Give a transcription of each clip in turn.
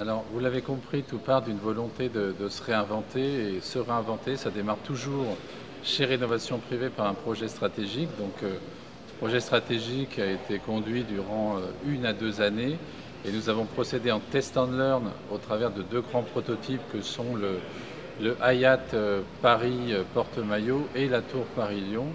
Alors, vous l'avez compris, tout part d'une volonté de se réinventer. Et se réinventer, ça démarre toujours chez Rénovation Privée par un projet stratégique. Donc, ce projet stratégique a été conduit durant 1 à 2 années. Et nous avons procédé en test and learn au travers de 2 grands prototypes que sont le Hyatt Paris Porte-Maillot et la Tour Paris-Lyon.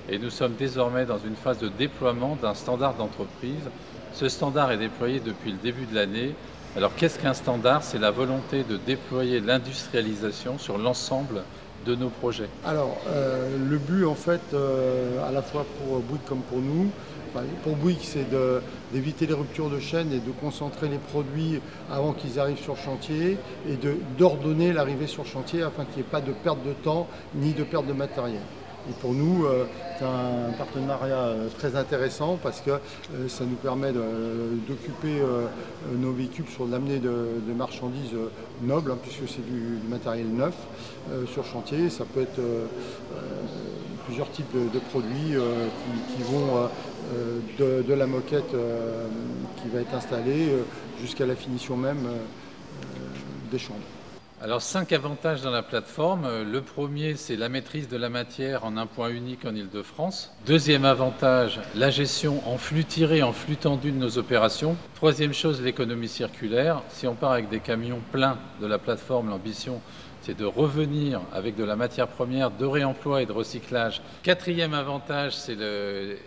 Et nous sommes désormais dans une phase de déploiement d'un standard d'entreprise. Ce standard est déployé depuis le début de l'année. Alors qu'est-ce qu'un standard? C'est la volonté de déployer l'industrialisation sur l'ensemble de nos projets. Alors, le but, en fait, à la fois pour Bouygues comme pour nous, enfin, pour Bouygues, c'est d'éviter les ruptures de chaîne et de concentrer les produits avant qu'ils arrivent sur chantier et d'ordonner l'arrivée sur chantier afin qu'il n'y ait pas de perte de temps ni de perte de matériel. Et pour nous, c'est un partenariat très intéressant parce que ça nous permet d'occuper nos véhicules sur l'amener de marchandises nobles, hein, puisque c'est du matériel neuf sur chantier. Ça peut être plusieurs types de produits qui vont de la moquette qui va être installée jusqu'à la finition même des chambres. Alors 5 avantages dans la plateforme. Le premier, c'est la maîtrise de la matière en un point unique en Île-de-France. Deuxième avantage, la gestion en flux tiré, en flux tendu de nos opérations. Troisième chose, l'économie circulaire. Si on part avec des camions pleins de la plateforme, l'ambition, c'est de revenir avec de la matière première, de réemploi et de recyclage. Quatrième avantage, c'est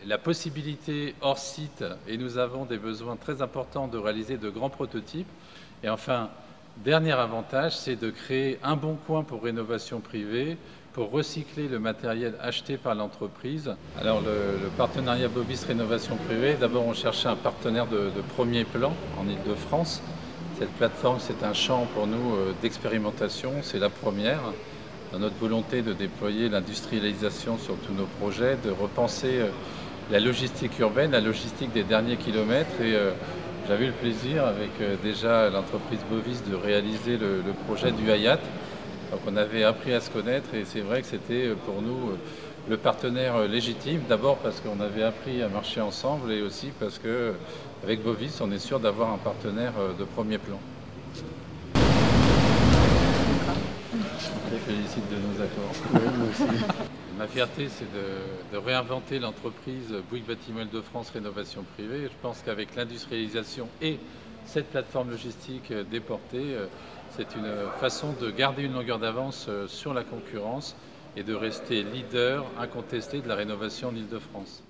la possibilité hors site, et nous avons des besoins très importants de réaliser de grands prototypes. Et enfin, dernier avantage, c'est de créer un bon coin pour Rénovation Privée, pour recycler le matériel acheté par l'entreprise. Alors le partenariat Bovis Rénovation Privée, d'abord on cherchait un partenaire de premier plan en Île-de-France. Cette plateforme, c'est un champ pour nous d'expérimentation, c'est la première. Dans notre volonté de déployer l'industrialisation sur tous nos projets, de repenser la logistique urbaine, la logistique des derniers kilomètres. Et j'avais eu le plaisir avec déjà l'entreprise Bovis de réaliser le projet du Hyatt. Donc on avait appris à se connaître et c'est vrai que c'était pour nous le partenaire légitime. D'abord parce qu'on avait appris à marcher ensemble et aussi parce qu'avec Bovis, on est sûr d'avoir un partenaire de premier plan. Je les félicite de nos accords. Oui, merci. Ma fierté, c'est de réinventer l'entreprise Bouygues Bâtiment Île-de-France Rénovation Privée. Je pense qu'avec l'industrialisation et cette plateforme logistique déportée, c'est une façon de garder une longueur d'avance sur la concurrence et de rester leader incontesté de la rénovation en Île-de-France.